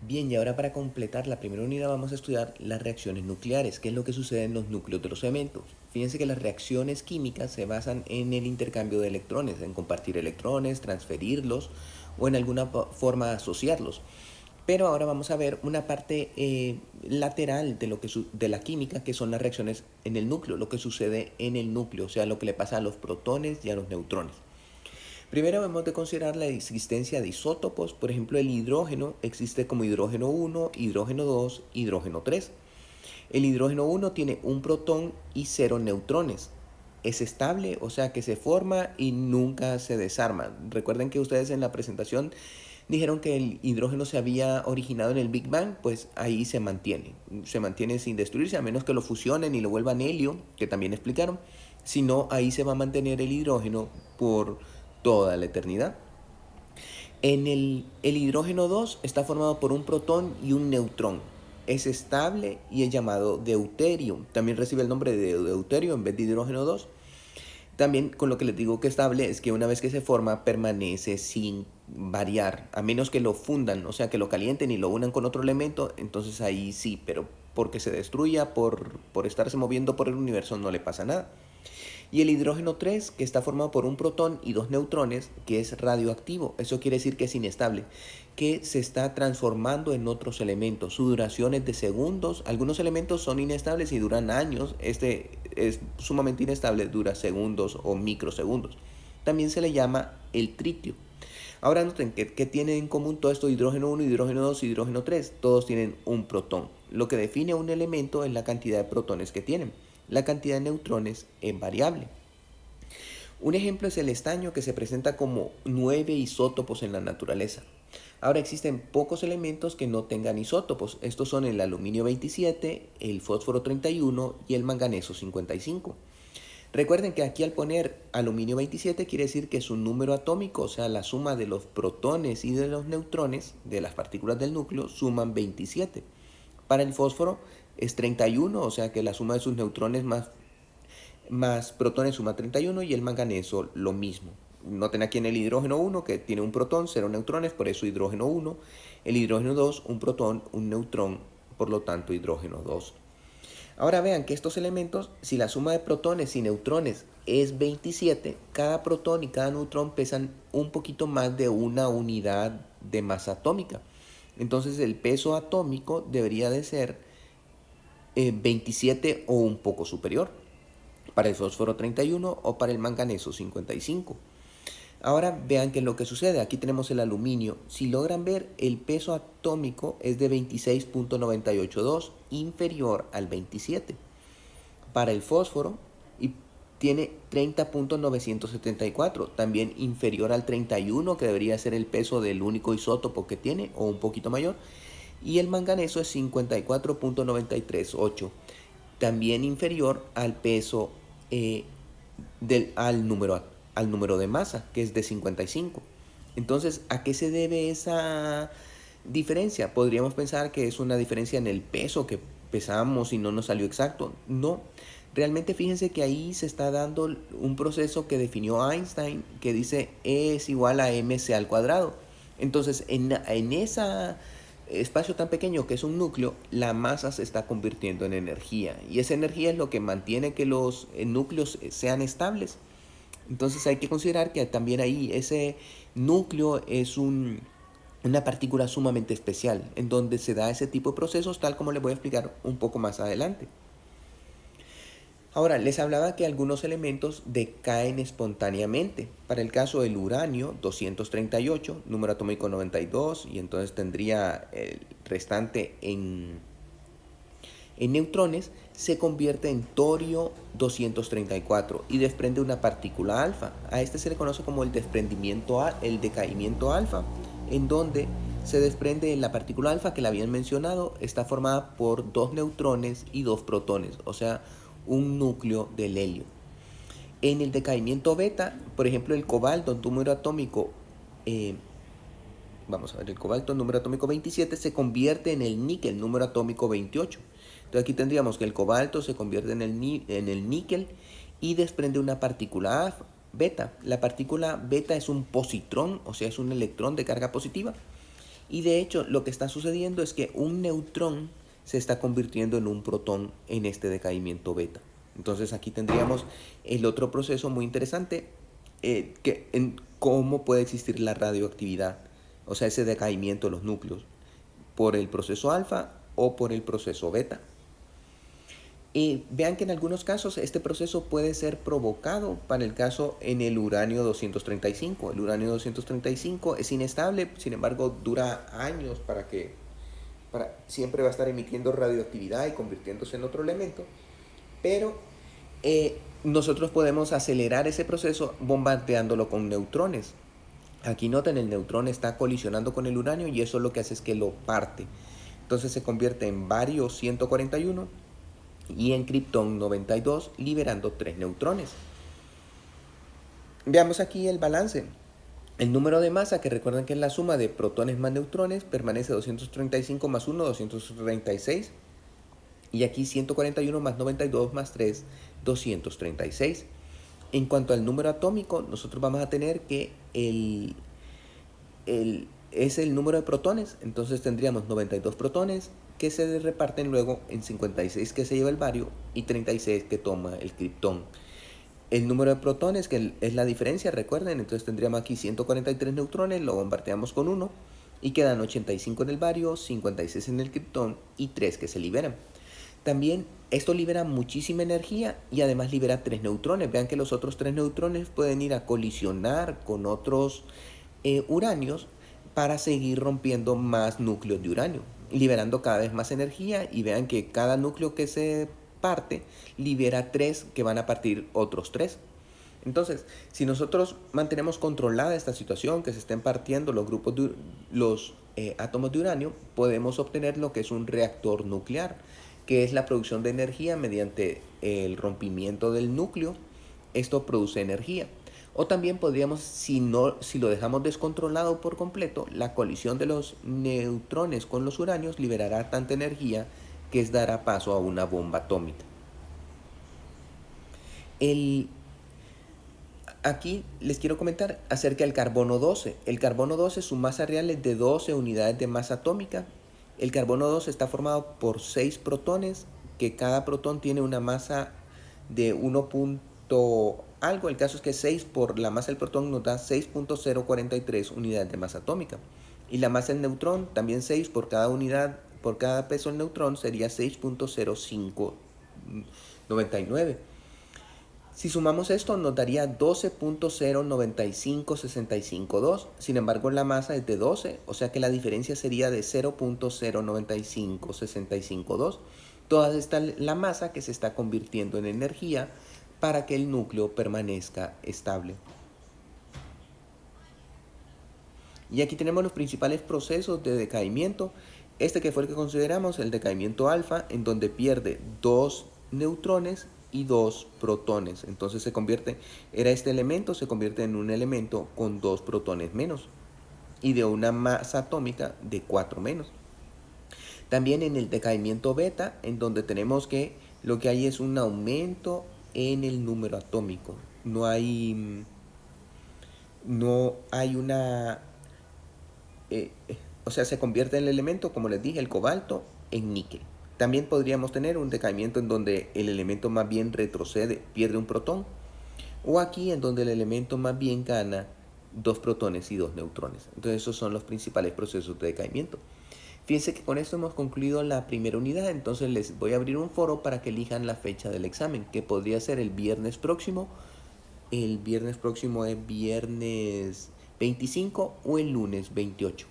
Bien, y ahora para completar la primera unidad vamos a estudiar las reacciones nucleares, qué es lo que sucede en los núcleos de los elementos. Fíjense que las reacciones químicas se basan en el intercambio de electrones, en compartir electrones, transferirlos o en alguna forma asociarlos. Pero ahora vamos a ver una parte lateral de la química, que son las reacciones en el núcleo, lo que sucede en el núcleo, o sea, lo que le pasa a los protones y a los neutrones. Primero hemos de considerar la existencia de isótopos. Por ejemplo, el hidrógeno existe como hidrógeno 1, hidrógeno 2, hidrógeno 3. El hidrógeno 1 tiene un protón y 0 neutrones. Es estable, o sea que se forma y nunca se desarma. Recuerden que ustedes en la presentación dijeron que el hidrógeno se había originado en el Big Bang, pues ahí se mantiene sin destruirse, a menos que lo fusionen y lo vuelvan helio, que también explicaron. Si no, ahí se va a mantener el hidrógeno por toda la eternidad. El hidrógeno 2 está formado por un protón y un neutrón. Es estable y es llamado deuterio. También recibe el nombre de deuterio en vez de hidrógeno 2. También con lo que les digo que estable es que una vez que se forma permanece sin variar, a menos que lo fundan, o sea que lo calienten y lo unan con otro elemento, entonces ahí sí, pero porque se destruya por estarse moviendo por el universo no le pasa nada. Y el hidrógeno 3, que está formado por un protón y dos neutrones, que es radioactivo. Eso quiere decir que es inestable, que se está transformando en otros elementos. Su duración es de segundos. Algunos elementos son inestables y duran años. Este es sumamente inestable, dura segundos o microsegundos. También se le llama el tritio. Ahora noten que tienen en común todo esto: hidrógeno 1, hidrógeno 2, hidrógeno 3. Todos tienen un protón. Lo que define a un elemento es la cantidad de protones que tienen. La cantidad de neutrones es variable. Un ejemplo es el estaño, que se presenta como 9 isótopos en la naturaleza. Ahora existen pocos elementos que no tengan isótopos. Estos son el aluminio 27, el fósforo 31 y el manganeso 55. Recuerden que aquí al poner aluminio 27 quiere decir que su número atómico, o sea, la suma de los protones y de los neutrones de las partículas del núcleo, suman 27. Para el fósforo es 31, o sea que la suma de sus neutrones más protones suma 31, y el manganeso lo mismo. Noten aquí en el hidrógeno 1 que tiene un protón, 0 neutrones, por eso hidrógeno 1. El hidrógeno 2, un protón, un neutrón, por lo tanto hidrógeno 2. Ahora vean que estos elementos, si la suma de protones y neutrones es 27, cada protón y cada neutrón pesan un poquito más de una unidad de masa atómica. Entonces el peso atómico debería de ser 27 o un poco superior para el fósforo 31 o para el manganeso 55. Ahora vean qué es lo que sucede. Aquí tenemos el aluminio. Si logran ver, el peso atómico es de 26.982, inferior al 27. Para el fósforo y tiene 30.974, también inferior al 31, que debería ser el peso del único isótopo que tiene, o un poquito mayor. Y el manganeso es 54.938, también inferior al peso al número de masa, que es de 55. Entonces, ¿a qué se debe esa diferencia? Podríamos pensar que es una diferencia en el peso que pesamos y no nos salió exacto. No, realmente fíjense que ahí se está dando un proceso que definió Einstein, que dice E es igual a mc al cuadrado. Entonces, en ese espacio tan pequeño que es un núcleo, la masa se está convirtiendo en energía, y esa energía es lo que mantiene que los núcleos sean estables. Entonces hay que considerar que también ahí ese núcleo es una partícula sumamente especial, en donde se da ese tipo de procesos, tal como les voy a explicar un poco más adelante. Ahora, les hablaba que algunos elementos decaen espontáneamente. Para el caso del uranio, 238, número atómico 92, y entonces tendría el restante en neutrones, se convierte en torio 234 y desprende una partícula alfa. A este se le conoce como el decaimiento alfa, en donde se desprende la partícula alfa que la habían mencionado, está formada por dos neutrones y dos protones, o sea, un núcleo del helio. En el decaimiento beta, por ejemplo, el cobalto, número atómico, el cobalto, número atómico 27, se convierte en el níquel, número atómico 28. Entonces aquí tendríamos que el cobalto se convierte en el níquel y desprende una partícula beta. La partícula beta es un positrón, o sea, es un electrón de carga positiva. Y de hecho, lo que está sucediendo es que un neutrón se está convirtiendo en un protón en este decaimiento beta. Entonces aquí tendríamos el otro proceso muy interesante, en cómo puede existir la radioactividad, o sea, ese decaimiento de los núcleos, por el proceso alfa o por el proceso beta. Y vean que en algunos casos este proceso puede ser provocado para el caso en el uranio 235. El uranio 235 es inestable, sin embargo dura años siempre va a estar emitiendo radioactividad y convirtiéndose en otro elemento, pero nosotros podemos acelerar ese proceso bombardeándolo con neutrones. Aquí noten, el neutrón está colisionando con el uranio y eso lo que hace es que lo parte. Entonces se convierte en bario 141 y en kriptón 92, liberando 3 neutrones. Veamos aquí el balance. El número de masa, que recuerden que es la suma de protones más neutrones, permanece 235 más 1, 236. Y aquí 141 más 92 más 3, 236. En cuanto al número atómico, nosotros vamos a tener que es el número de protones. Entonces tendríamos 92 protones que se reparten luego en 56 que se lleva el bario y 36 que toma el kriptón. El número de protones, que es la diferencia, recuerden, entonces tendríamos aquí 143 neutrones, lo bombardeamos con 1 y quedan 85 en el bario, 56 en el kriptón y 3 que se liberan. También esto libera muchísima energía y además libera 3 neutrones. Vean que los otros 3 neutrones pueden ir a colisionar con otros uranios para seguir rompiendo más núcleos de uranio, liberando cada vez más energía, y vean que cada núcleo que se parte libera 3 que van a partir otros 3. Entonces, si nosotros mantenemos controlada esta situación, que se estén partiendo los grupos de los átomos de uranio, podemos obtener lo que es un reactor nuclear, que es la producción de energía mediante el rompimiento del núcleo. Esto produce energía. O también podríamos, si lo dejamos descontrolado por completo, la colisión de los neutrones con los uranios liberará tanta energía que dará paso a una bomba atómica. Aquí les quiero comentar acerca del carbono 12. El carbono 12, su masa real es de 12 unidades de masa atómica. El carbono 12 está formado por 6 protones, que cada protón tiene una masa de 1. Algo. El caso es que 6 por la masa del protón nos da 6.043 unidades de masa atómica. Y la masa del neutrón, también 6 por cada unidad, por cada peso del neutrón, sería 6.0599. Si sumamos esto, nos daría 12.095652. Sin embargo, la masa es de 12, o sea que la diferencia sería de 0.095652. Toda esta es la masa que se está convirtiendo en energía para que el núcleo permanezca estable. Y aquí tenemos los principales procesos de decaimiento. Este que fue el que consideramos, el decaimiento alfa, en donde pierde 2 neutrones y 2 protones. Entonces este elemento se convierte en un elemento con 2 protones menos y de una masa atómica de 4 menos. También en el decaimiento beta, en donde tenemos que lo que hay es un aumento en el número atómico. No hay una... o sea, se convierte en el elemento, como les dije, el cobalto, en níquel. También podríamos tener un decaimiento en donde el elemento más bien retrocede, pierde un protón. O aquí en donde el elemento más bien gana 2 protones y 2 neutrones. Entonces esos son los principales procesos de decaimiento. Fíjense que con esto hemos concluido la primera unidad. Entonces les voy a abrir un foro para que elijan la fecha del examen, que podría ser el viernes próximo. El viernes próximo es viernes 25 o el lunes 28.